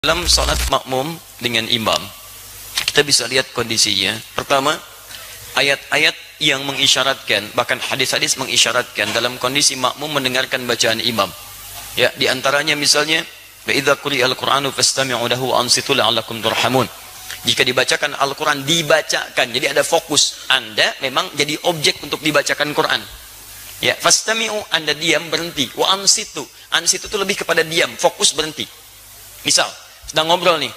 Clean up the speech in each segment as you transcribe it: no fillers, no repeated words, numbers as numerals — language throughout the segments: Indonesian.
Dalam salat makmum dengan imam, kita bisa lihat kondisinya. Pertama, ayat-ayat yang mengisyaratkan, bahkan hadis-hadis mengisyaratkan dalam kondisi makmum mendengarkan bacaan imam. Ya, di antaranya misalnya, wa idza quri'al Qur'anu fastami'u lahu wa ansitu la'allakum turhamun. Jika dibacakan Al-Quran, dibacakan, jadi ada fokus. Anda memang jadi objek untuk dibacakan Quran. Ya, fastami'u, Anda diam, berhenti. Wa ansitu, ansitu itu lebih kepada diam, fokus, berhenti. Misal, sedang ngobrol nih,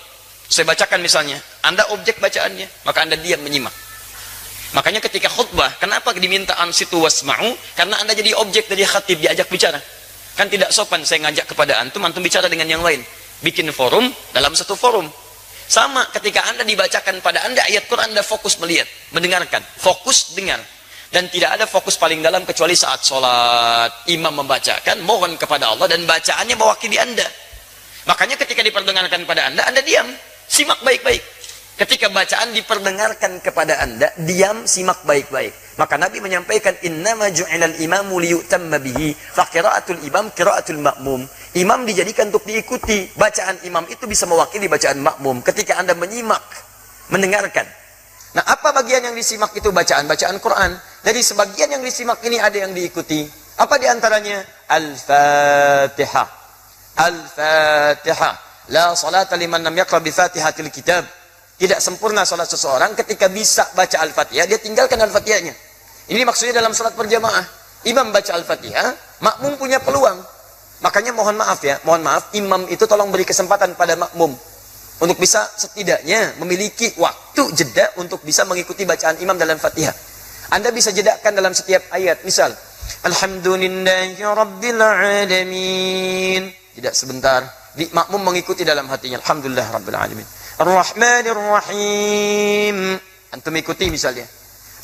saya bacakan misalnya, Anda objek bacaannya, maka Anda diam menyimak. Makanya ketika khutbah, kenapa diminta ansitu wasma'u? Karena Anda jadi objek dari khatib, diajak bicara. Kan tidak sopan saya ngajak kepada antum bicara dengan yang lain. Bikin forum dalam satu forum. Sama ketika Anda dibacakan pada Anda ayat Quran, Anda fokus melihat, mendengarkan, fokus dengar. Dan tidak ada fokus paling dalam kecuali saat sholat, imam membacakan, mohon kepada Allah dan bacaannya mewakili Anda. Makanya ketika diperdengarkan pada Anda diam, simak baik-baik. Ketika bacaan diperdengarkan kepada Anda, diam, simak baik-baik. Maka Nabi menyampaikan, innama ju'ilal imamu liyutamma bihi, fa qira'atul imam qira'atul ma'mum. Imam dijadikan untuk diikuti. Bacaan imam itu bisa mewakili bacaan makmum. Ketika Anda menyimak, mendengarkan. Nah, apa bagian yang disimak itu? Bacaan Quran. Dari sebagian yang disimak ini ada yang diikuti. Apa diantaranya? Al-Fatihah. Al-Fatihah. La salata liman lam yaqra bi Fatihatil kitab. Tidak sempurna salat seseorang ketika bisa baca Al-Fatihah, dia tinggalkan Al-Fatihahnya. Ini maksudnya dalam salat berjamaah. Imam baca Al-Fatihah, makmum punya peluang. Makanya mohon maaf ya, imam itu tolong beri kesempatan pada makmum untuk bisa setidaknya memiliki waktu jeda untuk bisa mengikuti bacaan imam dalam Fatihah. Anda bisa jedakan dalam setiap ayat. Misal, Alhamdulillahi Rabbil Alamin. Tidak sebentar, makmum mengikuti dalam hatinya. Alhamdulillah Rabbil Alamin. Ar-Rahmanir Rahim. Antum ikuti misalnya.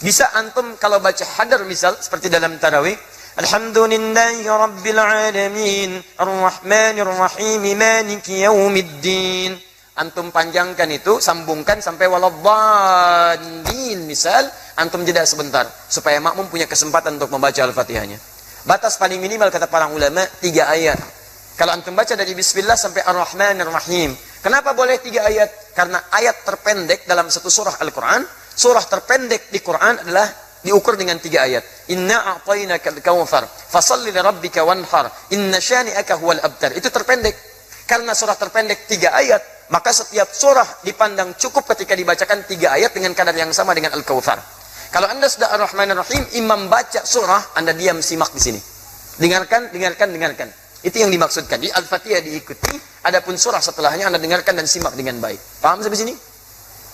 Bisa antum kalau baca hadar misal seperti dalam tarawih, Alhamdulillahi Rabbil Alamin, Ar-Rahmanir Rahim, Maliki Yaumiddin. Antum panjangkan itu, sambungkan sampai waladhdallin misal, antum jeda sebentar supaya makmum punya kesempatan untuk membaca Al-Fatihahnya. Batas paling minimal kata para ulama 3 ayat. Kalau antum baca dari Bismillah sampai Ar-Rahmanir Rahim. Kenapa boleh 3 ayat? Karena ayat terpendek dalam satu surah Al-Quran, surah terpendek di Quran adalah diukur dengan 3 ayat. Inna a'tainakal kautsar, fasalli lirabbika wanhar, inna syani'aka huwal abtar. Itu terpendek. Karena surah terpendek 3 ayat, maka setiap surah dipandang cukup ketika dibacakan 3 ayat dengan kadar yang sama dengan Al-Kautsar. Kalau Anda sudah Ar-Rahmanir Rahim, imam baca surah, Anda diam simak di sini. Dengarkan. Itu yang dimaksudkan. Di Al-Fatihah diikuti, adapun surah setelahnya Anda dengarkan dan simak dengan baik. Paham sampai sini?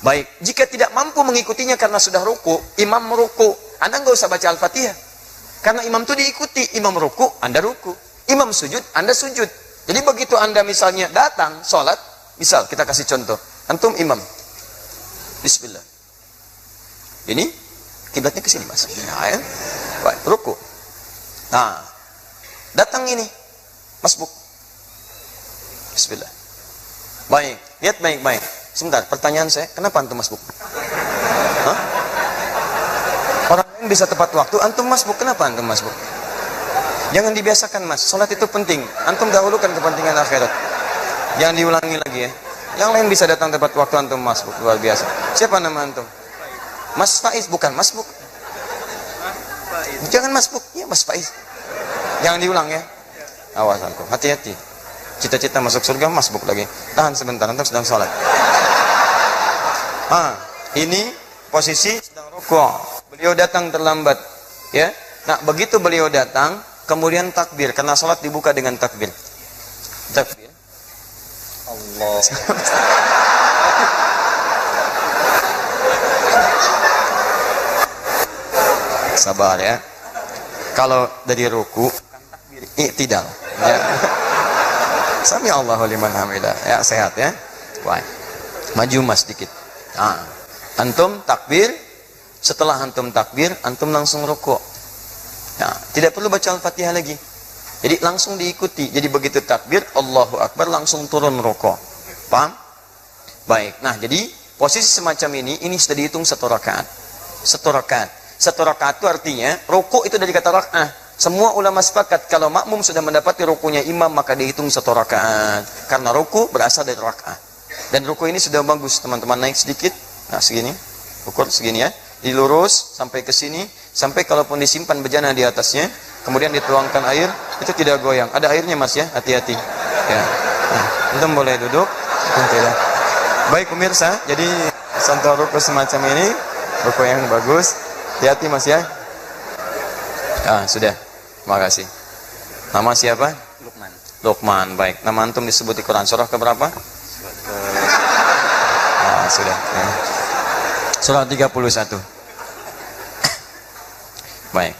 Baik. Jika tidak mampu mengikutinya karena sudah ruku, imam meruku, Anda nggak usah baca Al-Fatihah. Karena imam itu diikuti. Imam ruku, Anda ruku. Imam sujud, Anda sujud. Jadi begitu Anda misalnya datang sholat, misal kita kasih contoh, antum imam, Bismillah. Ini kiblatnya ke sini mas. Nah, ya. Baik, ruku. Nah, datang ini. Masbuk. Bismillah. Baik, lihat baik-baik. Sebentar, pertanyaan saya, kenapa antum masbuk? Hah? Orang lain bisa tepat waktu, antum masbuk, kenapa antum masbuk? Jangan dibiasakan mas, sholat itu penting. Antum dahulukan kepentingan akhirat. Jangan diulangi lagi ya. Yang lain bisa datang tepat waktu, antum masbuk, luar biasa. Siapa nama antum? Mas Faiz, bukan masbuk. Jangan masbuk, ya Mas Faiz. Jangan diulang ya. Awas antum, hati-hati. Cita-cita masuk surga, masbuk lagi. Tahan sebentar, antum sedang sholat. Ini posisi sedang rukuk. Beliau datang terlambat, ya. Nah, begitu beliau datang, kemudian takbir, karena sholat dibuka dengan takbir. Takbir. Allah. Sabar ya. Kalau dari ruku, i'tidal. Ya. Sami Allahu liman hamidah. Ya, sehat ya. Baik. Maju mas sedikit. Nah, antum takbir. Setelah antum takbir, antum langsung rukuk. Nah, tidak perlu baca Al-Fatihah lagi. Jadi langsung diikuti. Jadi begitu takbir, Allahu Akbar, langsung turun rukuk. Paham? Baik. Nah, jadi posisi semacam ini sudah dihitung 1 rakaat. 1 rakaat. 1 rakaat itu artinya rukuk itu dari kata rak'ah. Semua ulama sepakat kalau makmum sudah mendapati rukunya imam maka dihitung 1 rakaat. Karena ruku berasal dari rakaat. Dan ruku ini sudah bagus, teman-teman naik sedikit. Nah, segini. Ukur segini ya. Dilurus sampai ke sini, sampai kalaupun disimpan bejana di atasnya, kemudian dituangkan air, itu tidak goyang. Ada airnya Mas ya, hati-hati. Ya. Nah, antum boleh duduk. Tidak. Baik pemirsa, jadi contoh ruku semacam ini, ruku yang bagus. Hati-hati Mas ya. Ah, sudah. Terima kasih. Nama siapa? Lukman. Lukman, baik. Nama antum disebut di Quran surah keberapa? Ah, sudah. Ya. Surah 31. Baik.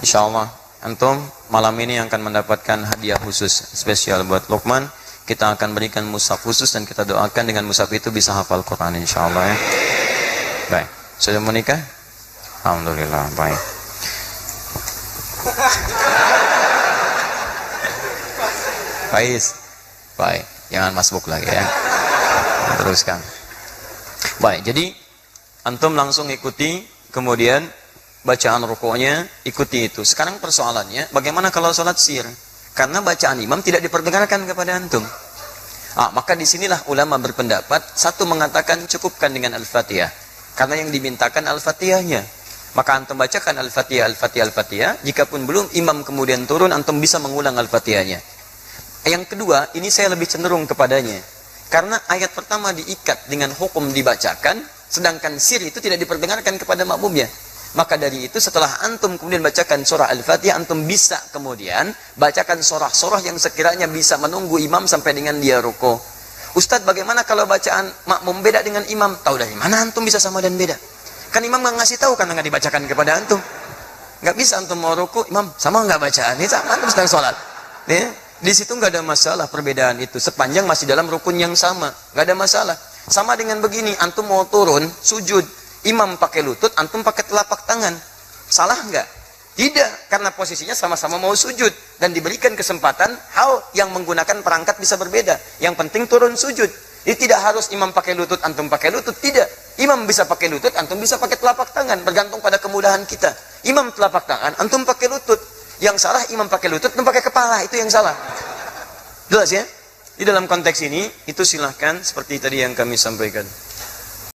Insyaallah antum malam ini akan mendapatkan hadiah khusus spesial buat Lukman. Kita akan berikan mushaf khusus dan kita doakan dengan mushaf itu bisa hafal Quran insyaallah ya. Baik. Sudah menikah? Alhamdulillah, baik. Faiz. Baik, jangan masbuk lagi ya. Teruskan. Baik, jadi antum langsung ikuti, kemudian bacaan rukuknya ikuti itu. Sekarang persoalannya, bagaimana kalau sholat sir? Karena bacaan imam tidak diperdengarkan kepada antum. Maka disinilah ulama berpendapat, satu mengatakan cukupkan dengan Al-Fatihah. Karena yang dimintakan Al-Fatihahnya. Maka antum bacakan Al-Fatihah, Al-Fatihah, Al-Fatihah. Jikapun belum imam kemudian turun, antum bisa mengulang Al-Fatihahnya. Yang kedua, ini saya lebih cenderung kepadanya. Karena ayat pertama diikat dengan hukum dibacakan, sedangkan sir itu tidak diperdengarkan kepada makmumnya. Maka dari itu setelah antum kemudian bacakan surah Al-Fatihah, antum bisa kemudian bacakan surah-surah yang sekiranya bisa menunggu imam sampai dengan dia ruku. Ustadz, bagaimana kalau bacaan makmum beda dengan imam? Tahu dari mana antum bisa sama dan beda? Kan imam nggak ngasih tahu karena nggak dibacakan kepada antum. Nggak bisa antum mau ruku, imam sama nggak bacaan? Ini sama antum sedang sholat. Ya? Di situ nggak ada masalah perbedaan itu, sepanjang masih dalam rukun yang sama, nggak ada masalah. Sama dengan begini, antum mau turun sujud, imam pakai lutut, antum pakai telapak tangan, salah nggak? Tidak, karena posisinya sama-sama mau sujud dan diberikan kesempatan hal yang menggunakan perangkat bisa berbeda. Yang penting turun sujud. Jadi tidak harus imam pakai lutut, antum pakai lutut, tidak. Imam bisa pakai lutut, antum bisa pakai telapak tangan, bergantung pada kemudahan kita. Imam telapak tangan, antum pakai lutut. Yang salah imam pakai lutut, antum pakai kepala, itu yang salah. Jelas ya? Di dalam konteks ini, itu silahkan seperti tadi yang kami sampaikan.